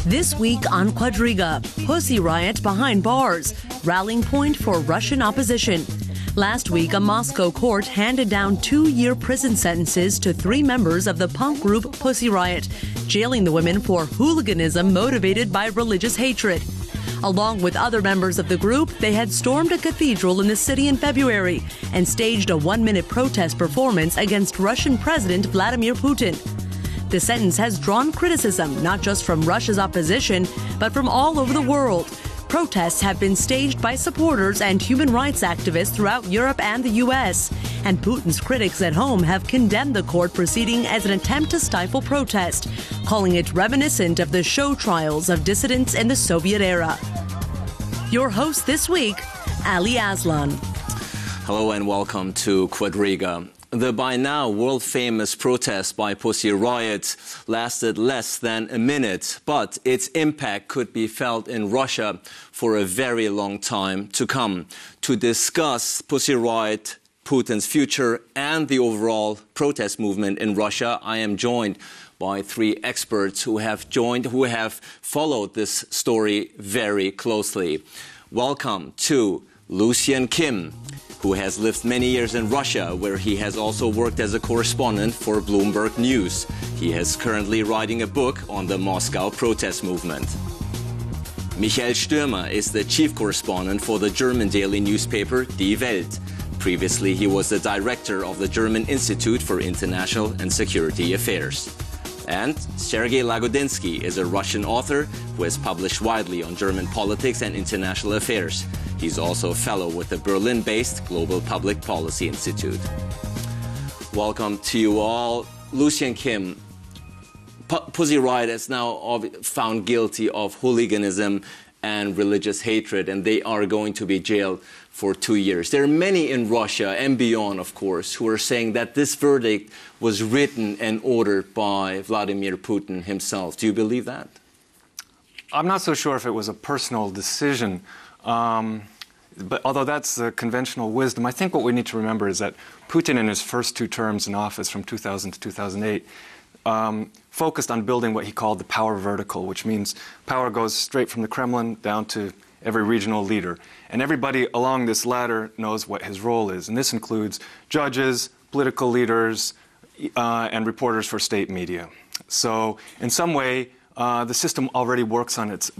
This week on Quadriga, Pussy Riot behind bars, rallying point for Russian opposition. Last week, a Moscow court handed down 2-year prison sentences to 3 members of the punk group Pussy Riot, jailing the women for hooliganism motivated by religious hatred. Along with other members of the group, they had stormed a cathedral in the city in February and staged a 1-minute protest performance against Russian President Vladimir Putin. The sentence has drawn criticism, not just from Russia's opposition, but from all over the world. Protests have been staged by supporters and human rights activists throughout Europe and the U.S. And Putin's critics at home have condemned the court proceeding as an attempt to stifle protest, calling it reminiscent of the show trials of dissidents in the Soviet era. Your host this week, Ali Aslan. Hello and welcome to Quadriga. The by now world-famous protest by Pussy Riot lasted less than a minute, but its impact could be felt in Russia for a very long time to come. To discuss Pussy Riot, Putin's future, and the overall protest movement in Russia, I am joined by 3 experts who have followed this story very closely. Welcome to Lucian Kim, who has lived many years in Russia, where he has also worked as a correspondent for Bloomberg News. He is currently writing a book on the Moscow protest movement. Michael Stürmer is the chief correspondent for the German daily newspaper Die Welt. Previously, he was the director of the German Institute for International and Security Affairs. And Sergei Lagodinsky is a Russian author who has published widely on German politics and international affairs. He's also a fellow with the Berlin-based Global Public Policy Institute. Welcome to you all. Lucian Kim, Pussy Riot is now found guilty of hooliganism and religious hatred, and they are going to be jailed for 2 years. There are many in Russia and beyond, of course, who are saying that this verdict was written and ordered by Vladimir Putin himself. Do you believe that? I'm not so sure if it was a personal decision. But although that's the conventional wisdom, I think what we need to remember is that Putin in his first 2 terms in office from 2000 to 2008 focused on building what he called the power vertical, which means power goes straight from the Kremlin down to every regional leader. And everybody along this ladder knows what his role is. And this includes judges, political leaders, and reporters for state media. So in some way, the system already works on its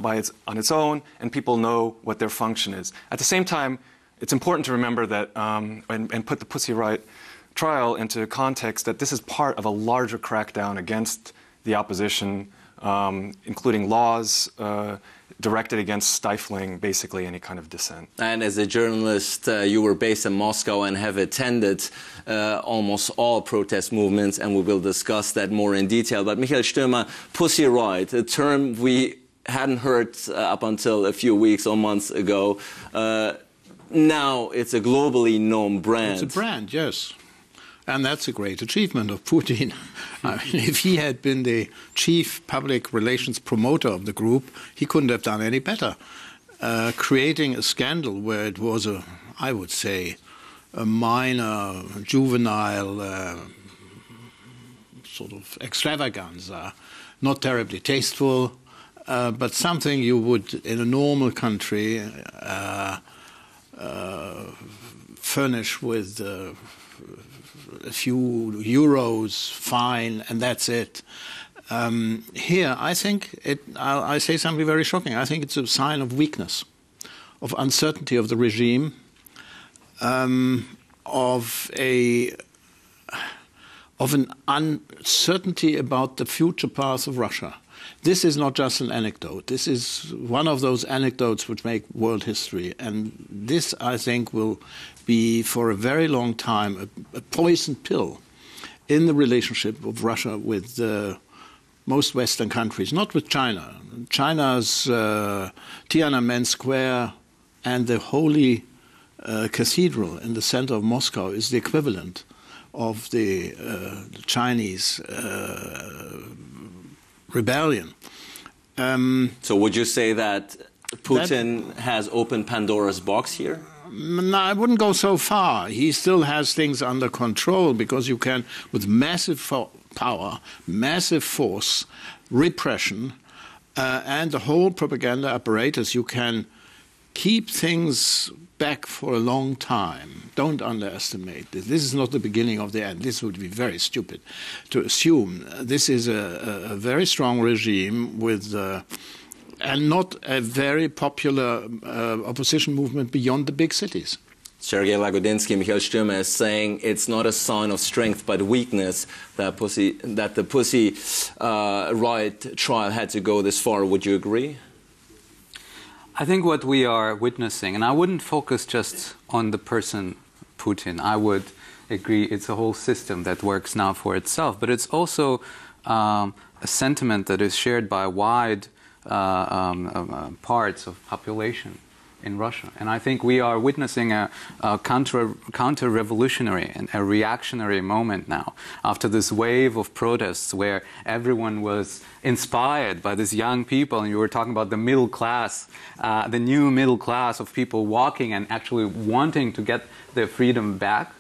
own, and people know what their function is. At the same time, it's important to remember that, and put the Pussy Riot trial into context, that this is part of a larger crackdown against the opposition, including laws directed against stifling basically any kind of dissent. And as a journalist, you were based in Moscow and have attended almost all protest movements, and we will discuss that more in detail. But Michael Stürmer, Pussy Riot, a term we hadn't heard up until a few weeks or months ago. Now it's a globally known brand. It's a brand, yes. And that's a great achievement of Putin. I mean, if he had been the chief public relations promoter of the group, he couldn't have done any better. Creating a scandal where it was I would say, a minor, juvenile sort of extravaganza, not terribly tasteful, but something you would, in a normal country, furnish with a few euros fine, and that's it. Here, I think I say something very shocking. I think it's a sign of weakness, of uncertainty of the regime, of an uncertainty about the future path of Russia. This is not just an anecdote. This is one of those anecdotes which make world history. And this, I think, will be for a very long time a poison pill in the relationship of Russia with most Western countries, not with China. China's Tiananmen Square and the Holy Cathedral in the center of Moscow is the equivalent of the Chinese rebellion. So would you say that Putin has opened Pandora's box here? No, I wouldn't go so far. He still has things under control because you can, with massive power, massive force, repression, and the whole propaganda apparatus. You can keep things back for a long time. Don't underestimate this. This is not the beginning of the end. This would be very stupid to assume. This is a very strong regime with and not a very popular opposition movement beyond the big cities. Sergei Lagodinsky, Michael Stürmer is saying it's not a sign of strength but weakness that the Pussy Riot trial had to go this far. Would you agree? I think what we are witnessing, and I wouldn't focus just on the person Putin. I would agree it's a whole system that works now for itself, but it's also a sentiment that is shared by wide parts of population in Russia. And I think we are witnessing a counter-revolutionary and a reactionary moment now after this wave of protests where everyone was inspired by these young people, and you were talking about the middle class, the new middle class of people walking and actually wanting to get their freedom back.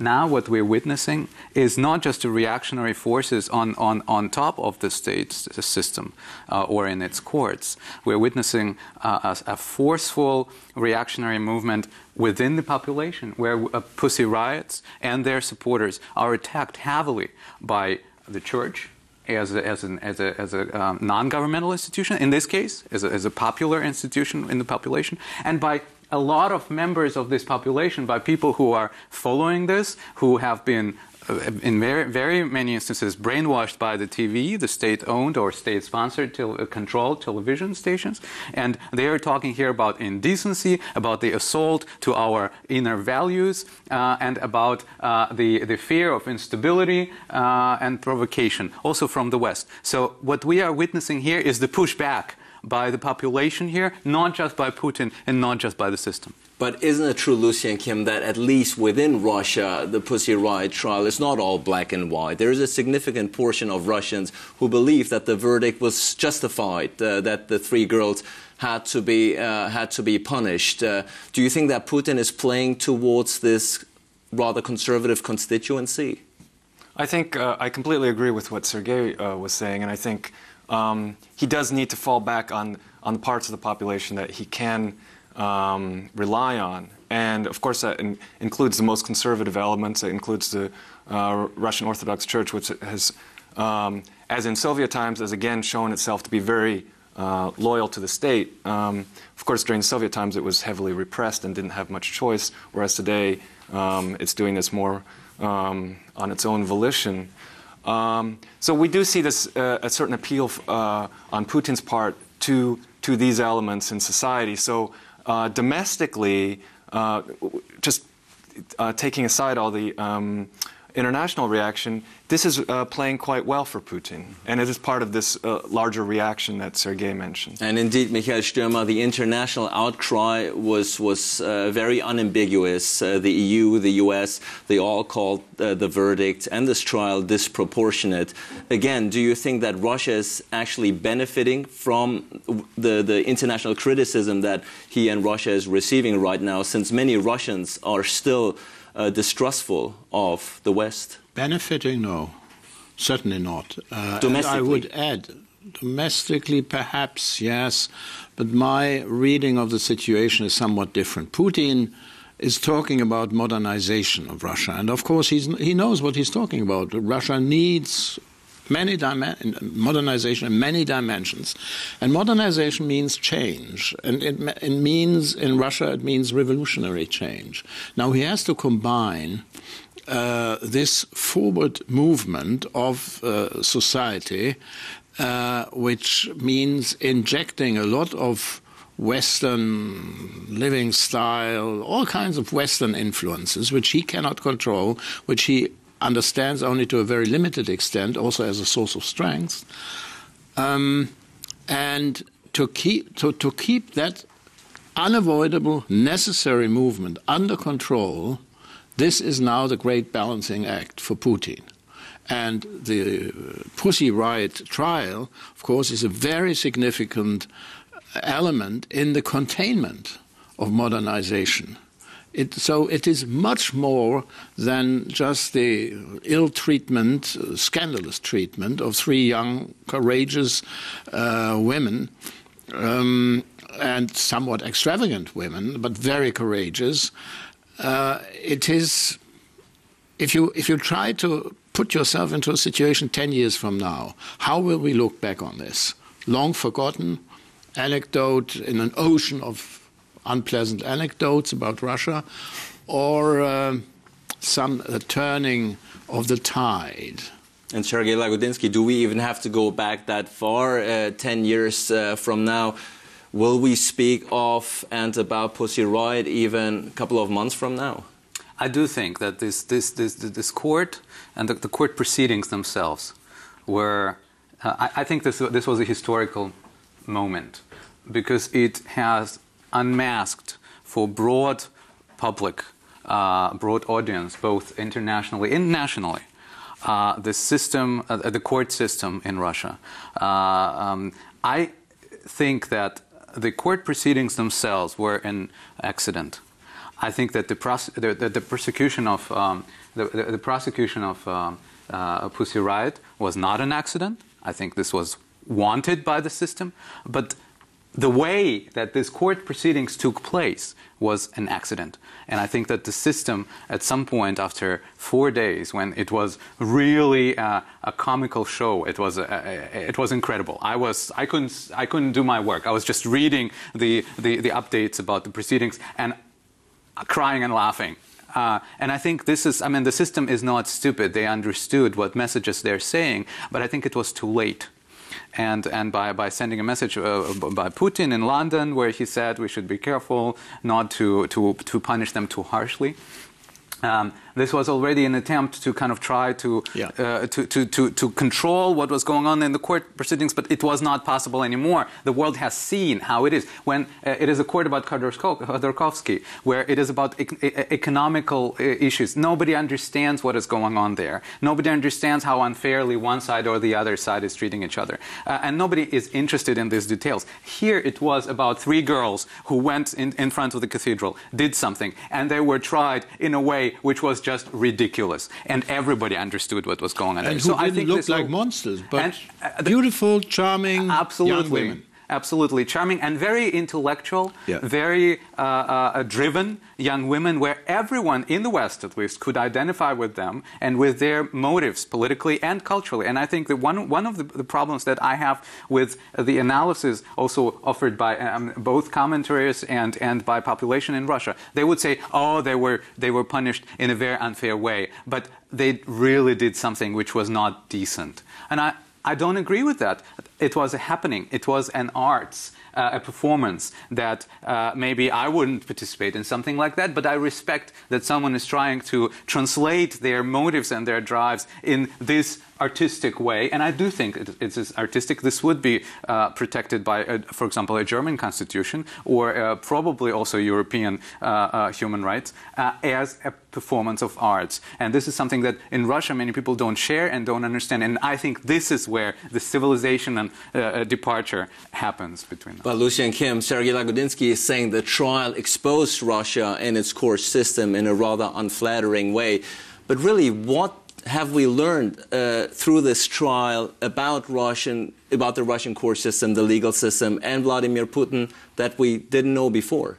Now what we're witnessing is not just the reactionary forces on top of the state system or in its courts. We're witnessing a forceful reactionary movement within the population where Pussy Riots and their supporters are attacked heavily by the church as a non-governmental institution, in this case, as a popular institution in the population, and by a lot of members of this population, by people who are following this, who have been, in very many instances, brainwashed by the TV, the state-owned or state-sponsored controlled television stations. And they are talking here about indecency, about the assault to our inner values, and about the fear of instability and provocation, also from the West. So what we are witnessing here is the pushback by the population here, not just by Putin and not just by the system. But isn't it true, Lucian Kim, that at least within Russia, the Pussy Riot trial is not all black and white? There is a significant portion of Russians who believe that the verdict was justified, that the three girls had to be punished. Do you think that Putin is playing towards this rather conservative constituency? I think I completely agree with what Sergei was saying, and I think he does need to fall back on the parts of the population that he can rely on. And, of course, that includes the most conservative elements. It includes the Russian Orthodox Church, which has, as in Soviet times, has again shown itself to be very loyal to the state. Of course, during Soviet times, it was heavily repressed and didn't have much choice, whereas today it's doing this more on its own volition. So we do see this a certain appeal on Putin's part to these elements in society. So domestically, just taking aside all the international reaction, this is playing quite well for Putin. And it is part of this larger reaction that Sergei mentioned. And indeed, Michael Stürmer, the international outcry was very unambiguous. The EU, the US, they all called the verdict and this trial disproportionate. Again, do you think that Russia is actually benefiting from the international criticism that he and Russia is receiving right now, since many Russians are still distrustful of the West? Benefiting? No, certainly not. Domestically? I would add, domestically perhaps, yes, but my reading of the situation is somewhat different. Putin is talking about modernization of Russia, and of course he knows what he's talking about. Russia needs modernization in many dimensions. And modernization means change. And it means, in Russia, it means revolutionary change. Now, he has to combine this forward movement of society, which means injecting a lot of Western living style, all kinds of Western influences, which he cannot control, which he understands only to a very limited extent, also as a source of strength, and to keep that unavoidable, necessary movement under control. This is now the great balancing act for Putin. And the Pussy Riot trial, of course, is a very significant element in the containment of modernization So it is much more than just the ill treatment, scandalous treatment of 3 young, courageous women, and somewhat extravagant women, but very courageous. It is, if you try to put yourself into a situation 10 years from now, how will we look back on this? Long forgotten anecdote in an ocean of unpleasant anecdotes about Russia, or some turning of the tide? And Sergei Lagodinsky, do we even have to go back that far, 10 years from now? Will we speak of and about Pussy Riot even a couple of months from now? I do think that this court and the court proceedings themselves were, I think this was a historical moment, because it has unmasked for broad public, broad audience, both internationally and nationally, the system, the court system in Russia. I think that the court proceedings themselves were an accident. I think that the prosecution of Pussy Riot was not an accident. I think this was wanted by the system, but the way that this court proceedings took place was an accident. And I think that the system, at some point after 4 days, when it was really a comical show, it was incredible. I couldn't do my work. I was just reading the updates about the proceedings and crying and laughing. And I think this is, I mean, the system is not stupid. They understood what messages they're saying, but I think it was too late. And by sending a message by Putin in London, where he said we should be careful not to punish them too harshly. This was already an attempt to kind of try to control what was going on in the court proceedings, but it was not possible anymore. The world has seen how it is. When it is a court about Khodorkovsky, where it is about economical issues, nobody understands what is going on there. Nobody understands how unfairly one side or the other side is treating each other. And nobody is interested in these details. Here it was about 3 girls who went in front of the cathedral, did something, and they were tried in a way which was just ridiculous, and everybody understood what was going on. And so who I think look like monsters, but beautiful, charming young women. Absolutely charming and very intellectual, very driven young women, where everyone in the West, at least, could identify with them and with their motives politically and culturally. And I think that one of the problems that I have with the analysis also offered by both commentators and by population in Russia, they would say, oh, they were punished in a very unfair way, but they really did something which was not decent. And I don't agree with that. It was a happening. It was an arts, a performance that maybe I wouldn't participate in something like that, but I respect that someone is trying to translate their motives and their drives in this artistic way, and I do think it's artistic. This would be protected by, for example, a German constitution, or probably also European human rights, as a performance of arts. And this is something that in Russia many people don't share and don't understand, and I think this is where the civilization and departure happens between them. But Lucian Kim, Sergei Lagodinsky is saying the trial exposed Russia and its court system in a rather unflattering way. But really, what have we learned through this trial about the Russian court system, the legal system, and Vladimir Putin that we didn't know before?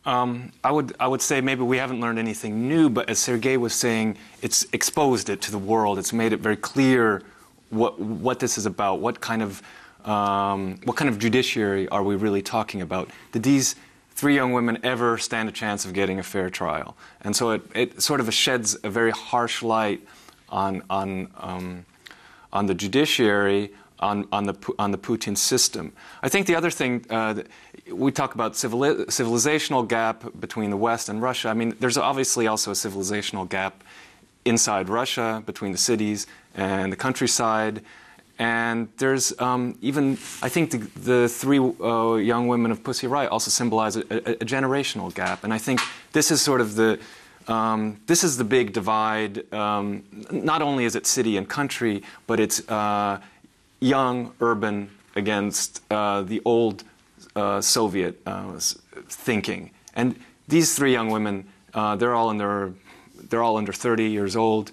I would say maybe we haven't learned anything new, but as Sergei was saying, it's exposed it to the world. It's made it very clear what this is about. What kind of judiciary are we really talking about? Did these 3 young women ever stand a chance of getting a fair trial? And so it sort of sheds a very harsh light on the judiciary, on the Putin system. I think the other thing, we talk about civilizational gap between the West and Russia. I mean, there's obviously also a civilizational gap inside Russia, between the cities and the countryside. And there's even, I think the 3 young women of Pussy Riot also symbolize a generational gap. And I think this is sort of this is the big divide. Not only is it city and country, but it's young, urban against the old Soviet thinking. And these three young women, they're all under 30 years old.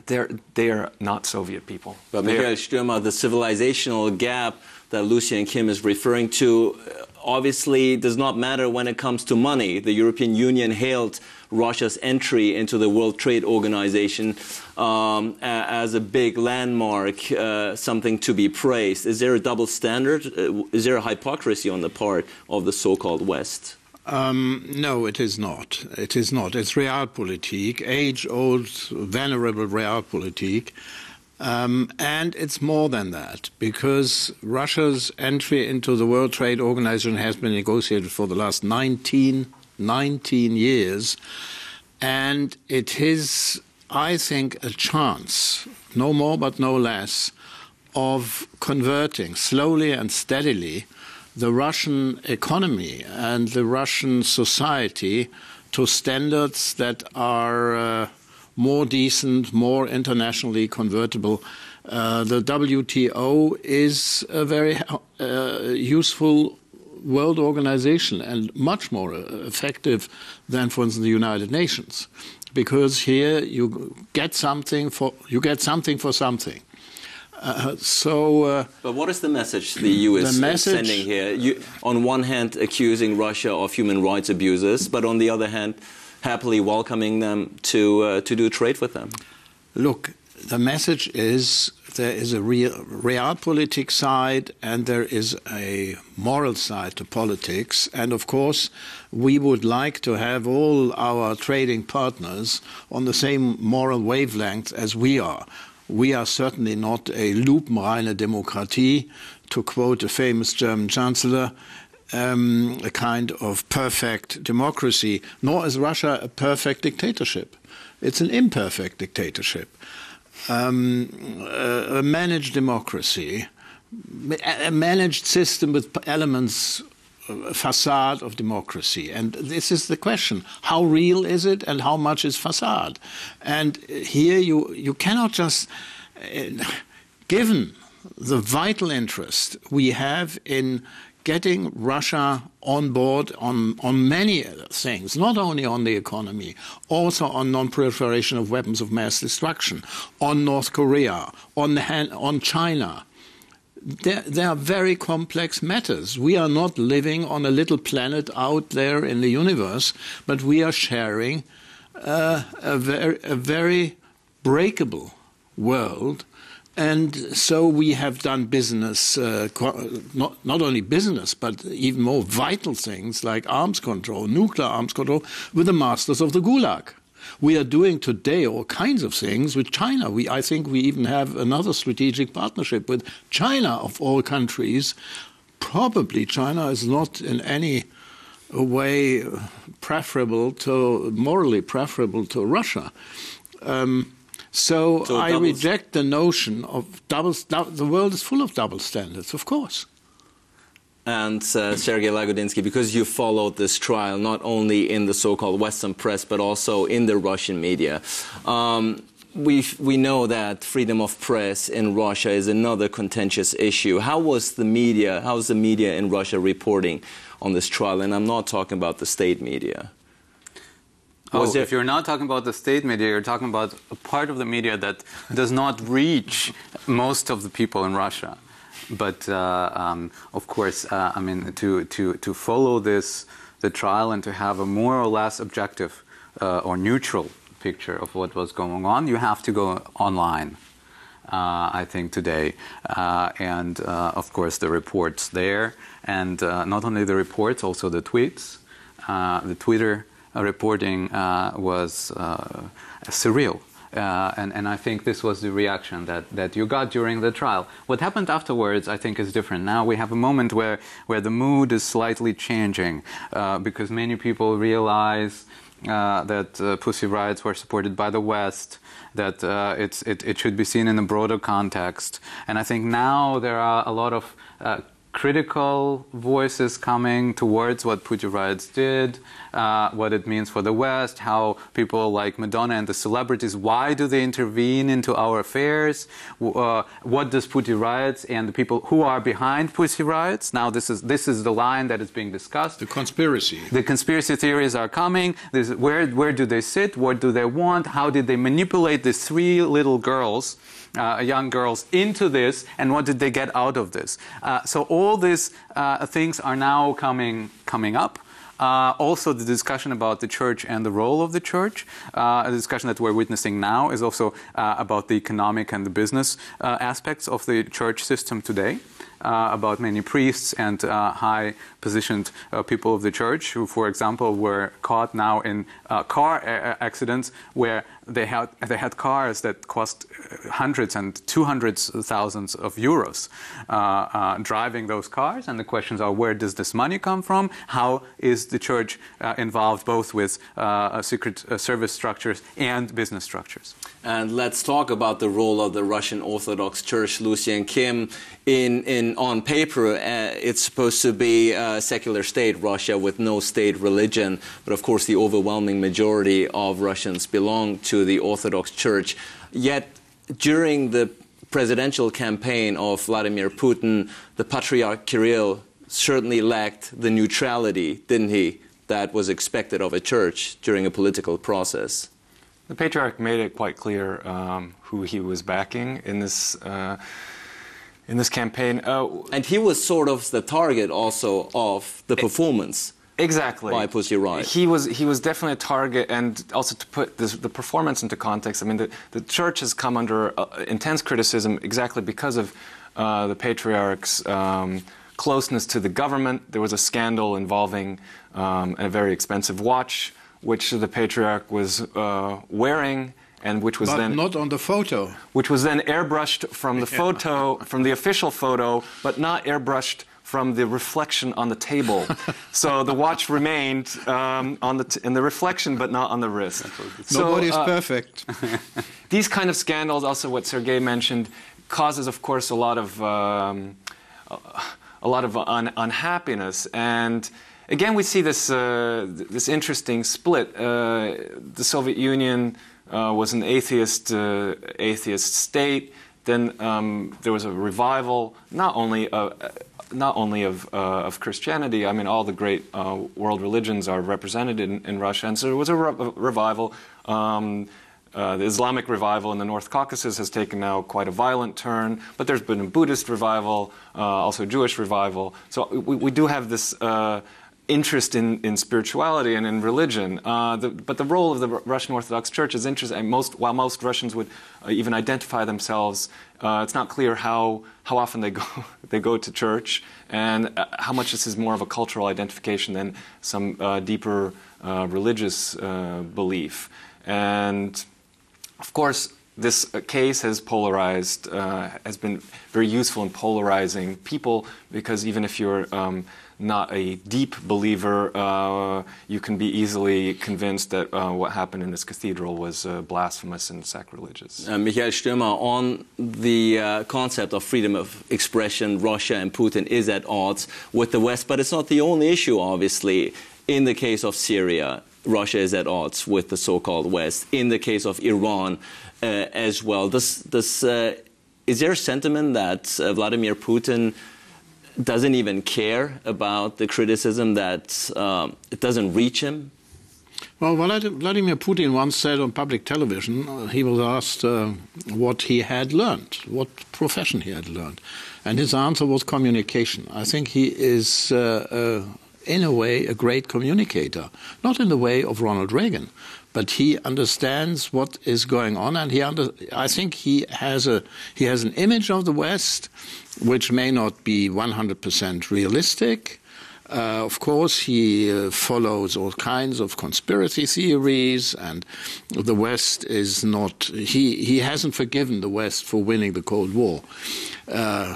They are not Soviet people. But Michael Stürmer, the civilizational gap that Lucien Kim is referring to obviously does not matter when it comes to money. The European Union hailed Russia's entry into the World Trade Organization as a big landmark, something to be praised. Is there a double standard? Is there a hypocrisy on the part of the so-called West? No, it is not. It is not. It's realpolitik, age-old, venerable realpolitik. And it's more than that, because Russia's entry into the World Trade Organization has been negotiated for the last 19 years. And it is, I think, a chance, no more but no less, of converting slowly and steadily the Russian economy and the Russian society to standards that are more decent, more internationally convertible. The WTO is a very useful world organization and much more effective than, for instance, the United Nations, because here you get something for something. But what is the message the EU is sending here? On one hand, accusing Russia of human rights abuses, but on the other hand, happily welcoming them to do trade with them. Look, the message is there is a realpolitik side and there is a moral side to politics. And of course, we would like to have all our trading partners on the same moral wavelength as we are. We are certainly not a lupenreine Demokratie, to quote a famous German chancellor, a kind of perfect democracy, nor is Russia a perfect dictatorship. It's an imperfect dictatorship. A managed democracy, a managed system with elements, a facade of democracy. And this is the question. How real is it and how much is facade? And here you cannot just, given the vital interest we have in getting Russia on board on many things, not only on the economy, also on non-proliferation of weapons of mass destruction, on North Korea, on China. There are very complex matters. We are not living on a little planet out there in the universe, but we are sharing a very breakable world. And so we have done business, not only business, but even more vital things like arms control, nuclear arms control, with the masters of the Gulag. We are doing today all kinds of things with China. I think we even have another strategic partnership with China, of all countries. Probably China is not in any way morally preferable to Russia. So I reject the notion of the world is full of double standards, of course. And Sergei Lagodinsky, because you followed this trial not only in the so-called Western press but also in the Russian media, we know that freedom of press in Russia is another contentious issue. How's the media in Russia reporting on this trial? And I'm not talking about the state media. If you're not talking about the state media, you're talking about a part of the media that does not reach most of the people in Russia. But of course, I mean, to follow the trial and to have a more or less objective or neutral picture of what was going on, you have to go online. I think today, and of course the reports there, and not only the reports, also the tweets, the Twitter reporting was surreal. And I think this was the reaction that you got during the trial. What happened afterwards, I think, is different. Now we have a moment where the mood is slightly changing because many people realize that Pussy Riots were supported by the West, that it should be seen in a broader context. And I think now there are a lot of critical voices coming towards what Pussy Riots did, what it means for the West, how people like Madonna and the celebrities, why do they intervene into our affairs? What does Pussy Riots and the people who are behind Pussy Riots? Now this is the line that is being discussed. The conspiracy. The conspiracy theories are coming. Where do they sit? What do they want? How did they manipulate these three little girls, young girls, into this? And what did they get out of this? So all these things are now coming up. Also, the discussion about the church and the role of the church, a discussion that we're witnessing now, is also about the economic and the business aspects of the church system today. About many priests and high-positioned people of the church who, for example, were caught now in car accidents where they had cars that cost hundreds and 200,000 of euros driving those cars. And the questions are, where does this money come from? How is the church involved both with secret service structures and business structures? And let's talk about the role of the Russian Orthodox Church. Lucien Kim, on paper, it's supposed to be a secular state, Russia, with no state religion. But of course, the overwhelming majority of Russians belong to the Orthodox Church. Yet, during the presidential campaign of Vladimir Putin, the Patriarch Kirill certainly lacked the neutrality, didn't he, that was expected of a church during a political process. The Patriarch made it quite clear who he was backing in this campaign. And he was sort of the target also of the performance. Exactly. By Pussy Riot. He was definitely a target, and also to put the performance into context, I mean, the church has come under intense criticism exactly because of the Patriarch's closeness to the government. There was a scandal involving a very expensive watch, which the Patriarch was wearing, and which was then not on the photo. Which was then airbrushed from the photo, from the official photo, but not airbrushed from the reflection on the table. So the watch remained in the reflection, but not on the wrist. Nobody's perfect. These kind of scandals, also what Sergei mentioned, causes, of course, a lot of unhappiness. And again, we see this interesting split. The Soviet Union was an atheist state. Then there was a revival, not only of Christianity. I mean, all the great world religions are represented in Russia, and so there was a revival. The Islamic revival in the North Caucasus has taken now quite a violent turn, but there's been a Buddhist revival, also a Jewish revival. So we do have this interest in spirituality and in religion. But the role of the Russian Orthodox Church is interesting. While most Russians would even identify themselves, it's not clear how often they go to church, and how much this is more of a cultural identification than some deeper religious belief. And of course, this case has polarized, has been very useful in polarizing people, because even if you're not a deep believer, you can be easily convinced that what happened in this cathedral was blasphemous and sacrilegious. Michael Stürmer, on the concept of freedom of expression, Russia and Putin is at odds with the West, but it's not the only issue, obviously. In the case of Syria, Russia is at odds with the so-called West. In the case of Iran as well. Is there a sentiment that Vladimir Putin doesn't even care about the criticism, that it doesn't reach him? Well, Vladimir Putin once said on public television, he was asked what he had learned, what profession he had learned. And his answer was communication. I think he is, in a way, a great communicator. Not in the way of Ronald Reagan, but he understands what is going on, and I think he has an image of the West which may not be 100% realistic. Of course, he follows all kinds of conspiracy theories, and the West is not. He hasn't forgiven the West for winning the Cold War.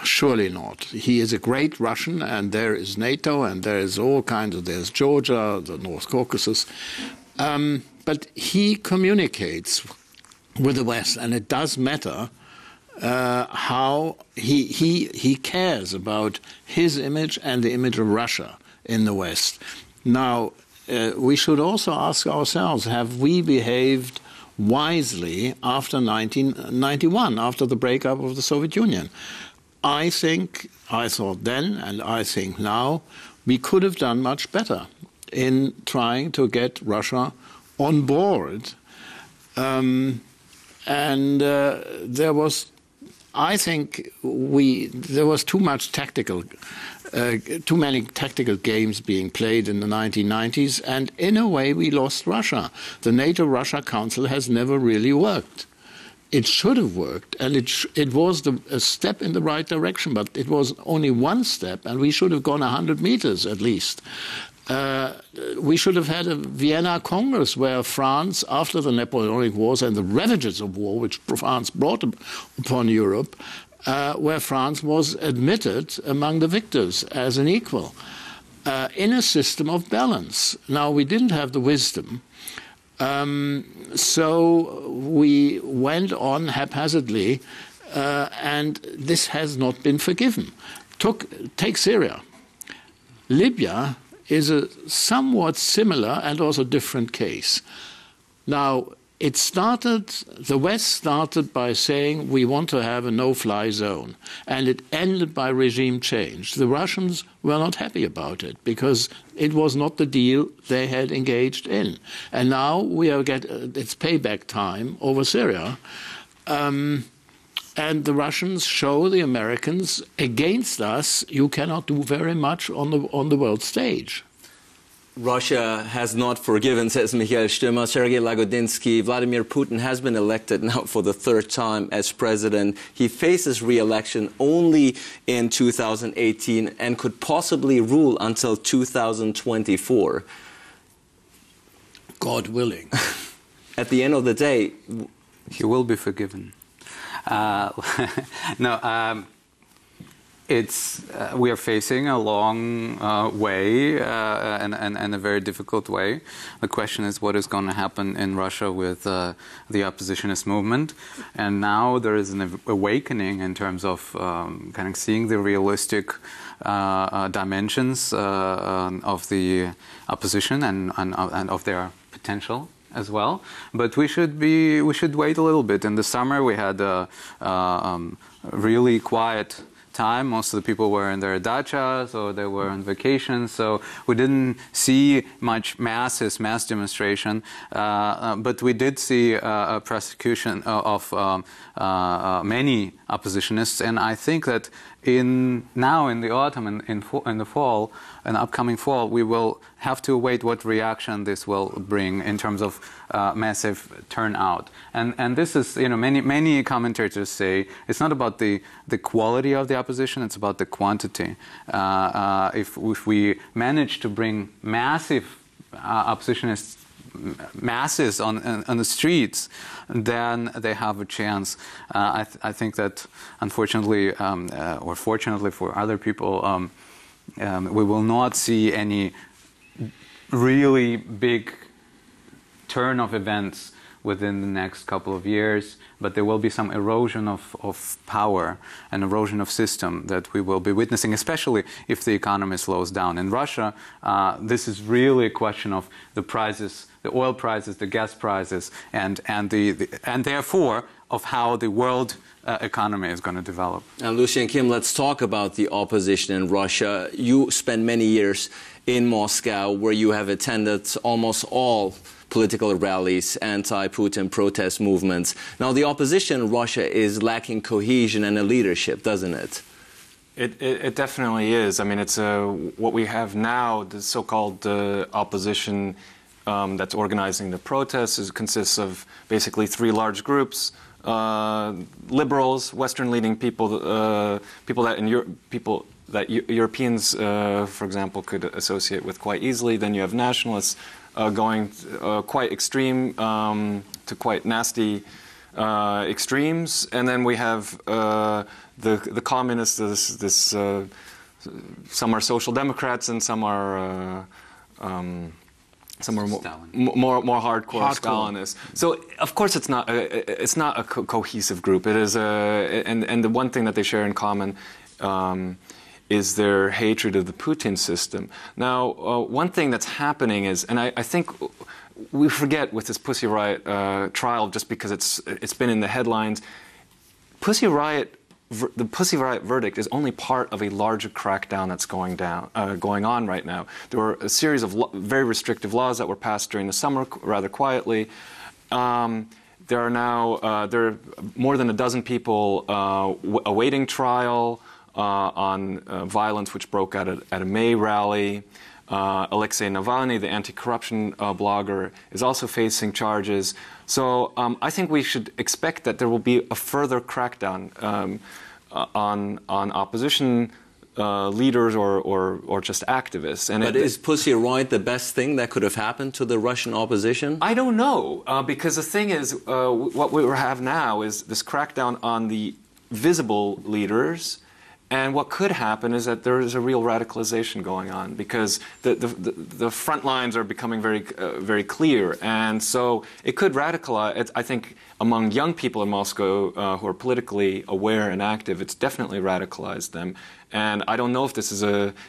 Surely not. He is a great Russian, and there is NATO, and there is all kinds of. There's Georgia, the North Caucasus. But he communicates with the West, and it does matter how he cares about his image and the image of Russia in the West. Now, we should also ask ourselves, have we behaved wisely after 1991, after the breakup of the Soviet Union? I thought then, and I think now, we could have done much better in trying to get Russia on board. There was, I think, there was too many tactical games being played in the 1990s, and in a way we lost Russia. The NATO-Russia Council has never really worked. It should have worked, and it was a step in the right direction, but it was only one step, and we should have gone 100 meters at least. We should have had a Vienna Congress where France, after the Napoleonic Wars and the ravages of war which France brought upon Europe, where France was admitted among the victors as an equal, in a system of balance. Now, we didn't have the wisdom, so we went on haphazardly, and this has not been forgiven. Take Syria. Libya is a somewhat similar and also different case. Now, the West started by saying we want to have a no-fly zone, and it ended by regime change. The Russians were not happy about it because it was not the deal they had engaged in. And now it's payback time over Syria. And the Russians show the Americans, against us, you cannot do very much on the world stage. Russia has not forgiven, says Michael Stimmer. Sergei Lagodinsky. Vladimir Putin has been elected now for the third time as president. He faces re-election only in 2018 and could possibly rule until 2024. God willing. At the end of the day, he will be forgiven. We are facing a long way and a very difficult way. The question is what is going to happen in Russia with the oppositionist movement. And now there is an awakening in terms of kind of seeing the realistic dimensions of the opposition and of their potential as well. But we should wait a little bit. In the summer we had a really quiet time. Most of the people were in their dachas or they were on vacation, so we didn't see much mass demonstration, but we did see a prosecution of many oppositionists, and I think that now in the autumn and in the fall, in the upcoming fall, we will have to wait what reaction this will bring in terms of massive turnout. And this is, many commentators say it's not about the quality of the opposition, it's about the quantity. If we manage to bring massive oppositionists masses on the streets, then they have a chance. I think that, unfortunately, or fortunately for other people, we will not see any really big turn of events within the next couple of years, but there will be some erosion of power and erosion of system that we will be witnessing, especially if the economy slows down. In Russia, this is really a question of the prices, the oil prices, the gas prices, and therefore of how the world economy is going to develop. And Lucien Kim, let's talk about the opposition in Russia. You spent many years in Moscow, where you have attended almost all political rallies, anti-Putin protest movements. Now, the opposition in Russia is lacking cohesion and a leadership, doesn't it? It definitely is. I mean, it's what we have now, the so-called opposition that's organizing the protests, consists of basically three large groups: liberals, Western-leaning people, people that Europeans, for example, could associate with quite easily. Then you have nationalists going quite extreme to quite nasty extremes, and then we have the communists. Some are social democrats and some are some are more hardcore Stalinists. So of course it's not a cohesive group. It is and the one thing that they share in common is their hatred of the Putin system. Now, one thing that's happening is, and I think we forget with this Pussy Riot trial, just because it's been in the headlines, the Pussy Riot verdict is only part of a larger crackdown that's going on right now. There were a series of very restrictive laws that were passed during the summer, rather quietly. There are now more than a dozen people awaiting trial on violence which broke out at a May rally. Alexei Navalny, the anti-corruption blogger, is also facing charges. So I think we should expect that there will be a further crackdown on opposition leaders or just activists. But is Pussy Riot the best thing that could have happened to the Russian opposition? I don't know, because the thing is, what we have now is this crackdown on the visible leaders. And what could happen is that there is a real radicalization going on, because the front lines are becoming very clear, and so it could radicalize. I think among young people in Moscow who are politically aware and active, it's definitely radicalized them. And I don't know if this is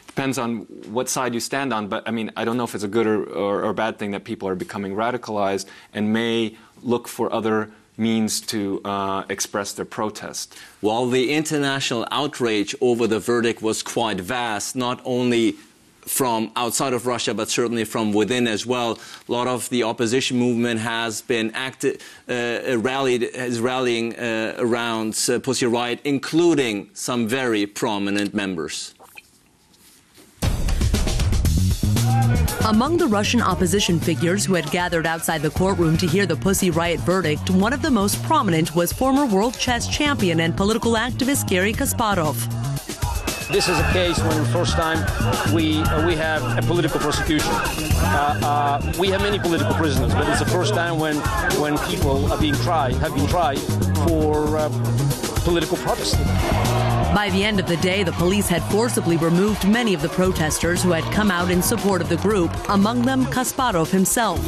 depends on what side you stand on, but I mean, I don't know if it's a good or bad thing that people are becoming radicalized and may look for other means to express their protest. Well, the international outrage over the verdict was quite vast, not only from outside of Russia, but certainly from within as well. A lot of the opposition movement has been rallying around Pussy Riot, including some very prominent members. Among the Russian opposition figures who had gathered outside the courtroom to hear the Pussy Riot verdict, one of the most prominent was former world chess champion and political activist Garry Kasparov. This is a case when the first time we have a political prosecution. We have many political prisoners, but it's the first time when people have been tried for political protest. By the end of the day, the police had forcibly removed many of the protesters who had come out in support of the group, among them Kasparov himself.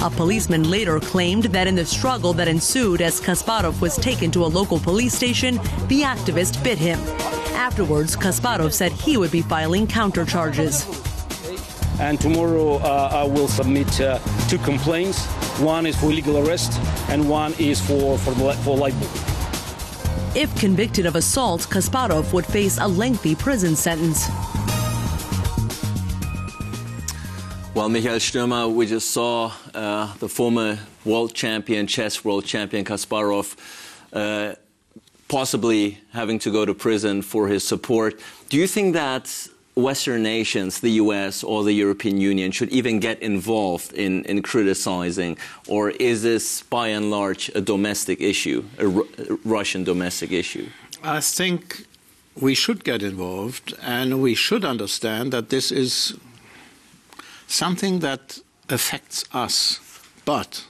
A policeman later claimed that in the struggle that ensued as Kasparov was taken to a local police station, the activist bit him. Afterwards, Kasparov said he would be filing countercharges. And tomorrow I will submit 2 complaints. One is for illegal arrest and one is for libel. If convicted of assault, Kasparov would face a lengthy prison sentence. Well, Michael Stürmer, we just saw the former chess world champion Kasparov possibly having to go to prison for his support. Do you think that Western nations, the US or the European Union, should even get involved in criticizing, or is this by and large a domestic issue, a Russian domestic issue? I think we should get involved, and we should understand that this is something that affects us. But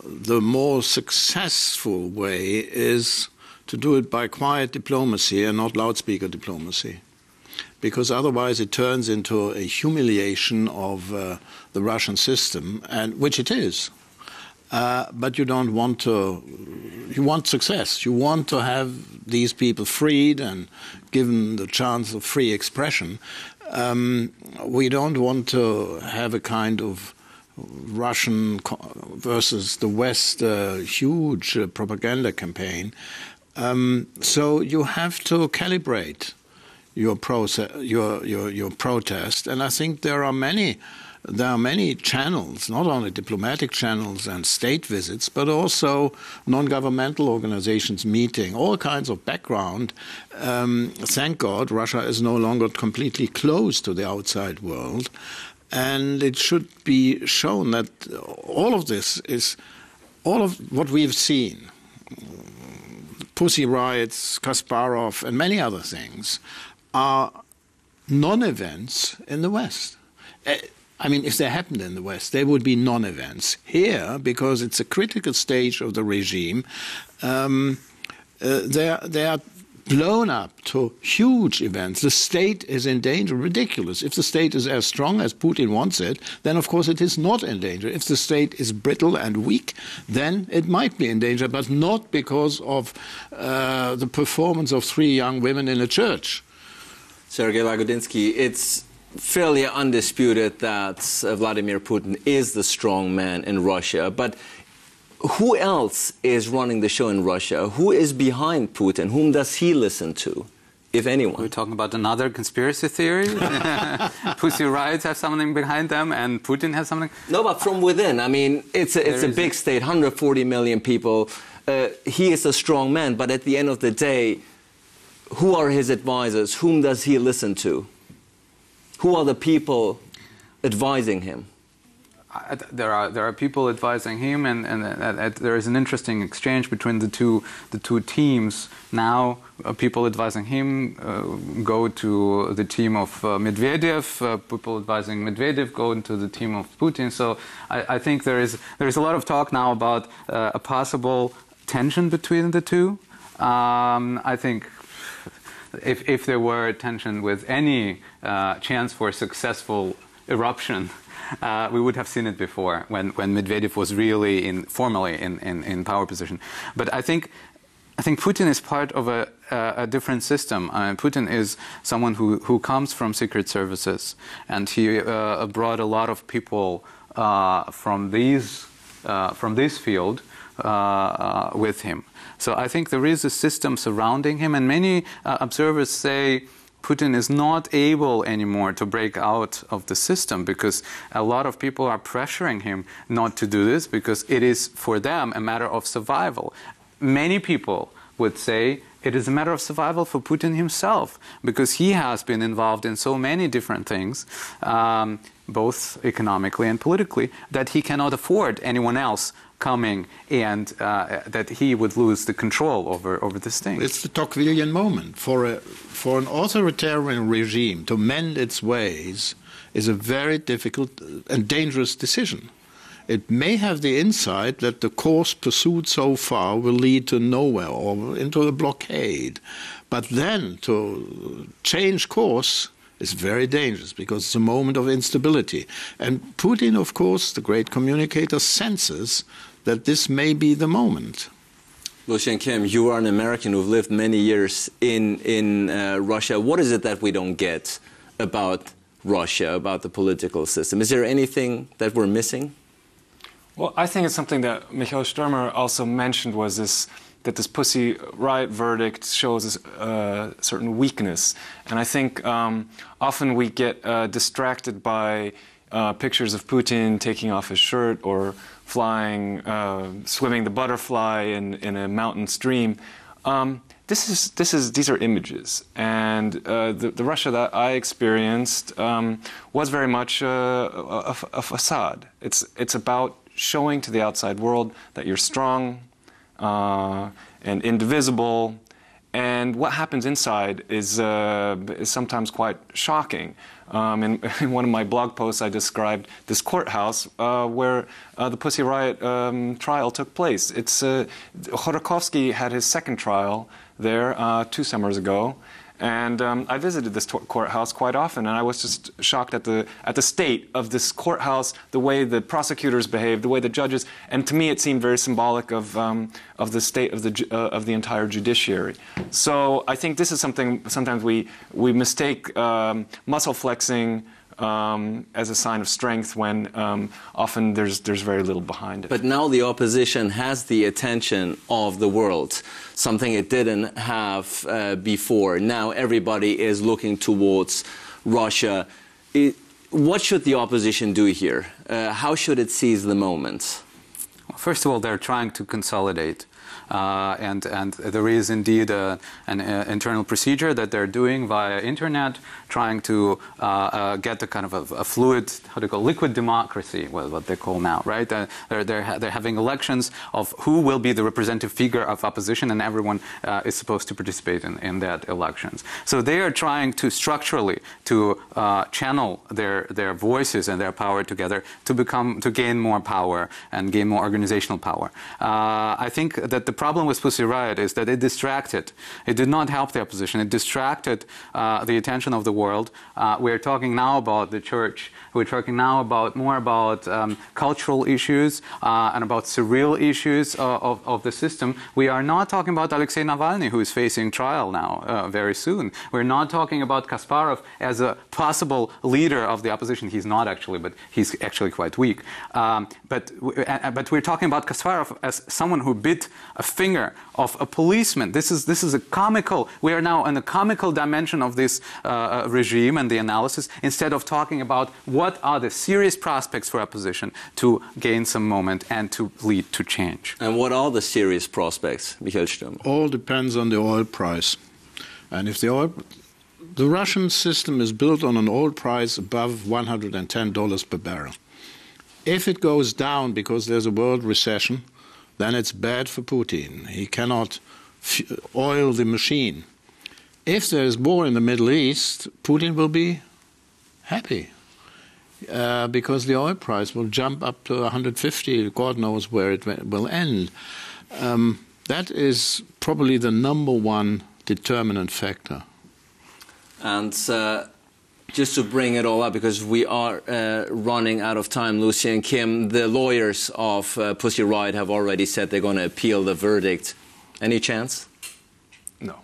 the more successful way is to do it by quiet diplomacy and not loudspeaker diplomacy. Because otherwise it turns into a humiliation of the Russian system, and which it is. But you don't want to. You want success. You want to have these people freed and given the chance of free expression. We don't want to have a kind of Russian versus the West huge propaganda campaign. So you have to calibrate your protest, and I think there are many channels, not only diplomatic channels and state visits, but also non-governmental organizations meeting, all kinds of background. Thank God Russia is no longer completely closed to the outside world, and it should be shown that all of this is, all of what we've seen, Pussy Riots, Kasparov, and many other things, are non-events in the West. I mean, if they happened in the West, they would be non-events. Here, because it's a critical stage of the regime, they are blown up to huge events. The state is in danger. Ridiculous. If the state is as strong as Putin wants it, then of course it is not in danger. If the state is brittle and weak, then it might be in danger, but not because of the performance of 3 young women in a church. Sergei Lagodinsky, it's fairly undisputed that Vladimir Putin is the strong man in Russia, but who else is running the show in Russia? Who is behind Putin? Whom does he listen to, if anyone? We're talking about another conspiracy theory? Pussy Riots have something behind them and Putin has something? No, but from within. I mean, it's a big state, 140 million people. He is a strong man, but at the end of the day, who are his advisors? Whom does he listen to? Who are the people advising him? There are people advising him, and there is an interesting exchange between the two teams. Now, people advising him go to the team of Medvedev. People advising Medvedev go into the team of Putin. So I think there is a lot of talk now about a possible tension between the two. I think if there were tension with any chance for successful eruption, we would have seen it before when Medvedev was really formally in power position. But I think Putin is part of a different system. Putin is someone who comes from secret services, and he brought a lot of people from this field with him. So I think there is a system surrounding him, and many observers say Putin is not able anymore to break out of the system because a lot of people are pressuring him not to do this because it is for them a matter of survival. Many people would say it is a matter of survival for Putin himself because he has been involved in so many different things, both economically and politically, that he cannot afford anyone else coming and that he would lose the control over this thing. It's the Tocquevillian moment. For an authoritarian regime to mend its ways is a very difficult and dangerous decision. It may have the insight that the course pursued so far will lead to nowhere or into a blockade. But then to change course is very dangerous because it's a moment of instability. And Putin, of course, the great communicator, senses that this may be the moment. Lucien Kim, you are an American who've lived many years in Russia. What is it that we don't get about Russia, about the political system? Is there anything that we're missing? Well, I think it's something that Michael Sturmer also mentioned was that this Pussy Riot verdict shows a certain weakness. And I think often we get distracted by pictures of Putin taking off his shirt or flying, swimming the butterfly in a mountain stream. These are images, and the Russia that I experienced was very much a facade. It's about showing to the outside world that you're strong and indivisible, and what happens inside is sometimes quite shocking. In one of my blog posts, I described this courthouse where the Pussy Riot trial took place. Khodorkovsky had his second trial there 2 summers ago, and I visited this courthouse quite often, and I was just shocked at the state of this courthouse, the way the prosecutors behaved, the way the judges, and to me it seemed very symbolic of the state of the entire judiciary. So I think this is something sometimes we mistake muscle flexing as a sign of strength when often there's very little behind it. But now the opposition has the attention of the world, something it didn't have before. Now everybody is looking towards Russia. What should the opposition do here? How should it seize the moment? Well, first of all, they're trying to consolidate. And there is indeed an internal procedure that they're doing via internet, trying to get the kind of a fluid, liquid democracy, what they call now, right? They're having elections of who will be the representative figure of opposition, and everyone is supposed to participate in that elections. So they are trying to structurally to channel their voices and their power together to gain more power and gain more organizational power. I think that the problem with Pussy Riot is that it distracted. It did not help the opposition. It distracted the attention of the world. We're talking now about the church. We're talking now more about cultural issues and about surreal issues of the system. We are not talking about Alexei Navalny, who is facing trial now very soon. We're not talking about Kasparov as a possible leader of the opposition. He's not actually, but he's actually quite weak. But we're talking about Kasparov as someone who bit a finger of a policeman. This is a comical. We are now in a comical dimension of this regime and the analysis, instead of talking about what are the serious prospects for opposition to gain some moment and to lead to change. And what are the serious prospects, Michael Sturm? All depends on the oil price. And if the Russian system is built on an oil price above $110 per barrel. If it goes down because there's a world recession, then it's bad for Putin. He cannot oil the machine. If there is war in the Middle East, Putin will be happy because the oil price will jump up to 150. God knows where it will end. That is probably the #1 determinant factor. And just to bring it all up, because we are running out of time, Lucy and Kim, the lawyers of Pussy Riot have already said they're going to appeal the verdict. Any chance? No.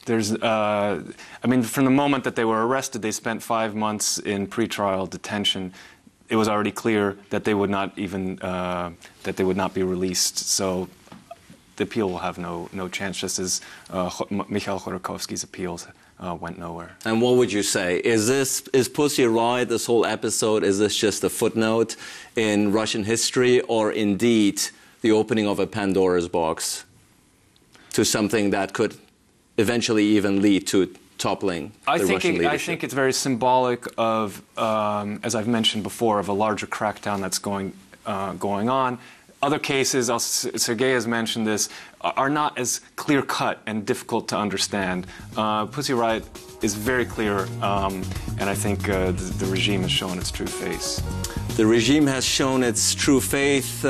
There's, I mean, from the moment that they were arrested, they spent 5 months in pretrial detention. It was already clear that they would not even be released. So the appeal will have no chance, just as Mikhail Khodorkovsky's appeals went nowhere. And what would you say? Is Pussy Riot, this whole episode, is this just a footnote in Russian history, or indeed the opening of a Pandora's box to something that could eventually even lead to toppling the Russian leadership? I think it's very symbolic of, as I've mentioned before, of a larger crackdown that's going on. Other cases, Sergei has mentioned this, are not as clear-cut and difficult to understand. Pussy Riot is very clear, and I think the regime has shown its true face. The regime has shown its true faith.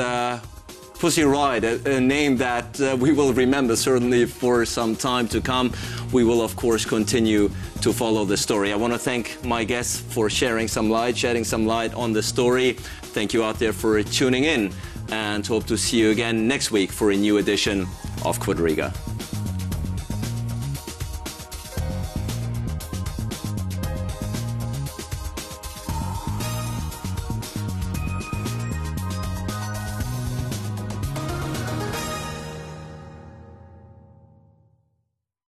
Pussy Riot, a name that we will remember certainly for some time to come. We will, of course, continue to follow the story. I want to thank my guests for shedding some light on the story. Thank you out there for tuning in, and hope to see you again next week for a new edition of Quadriga.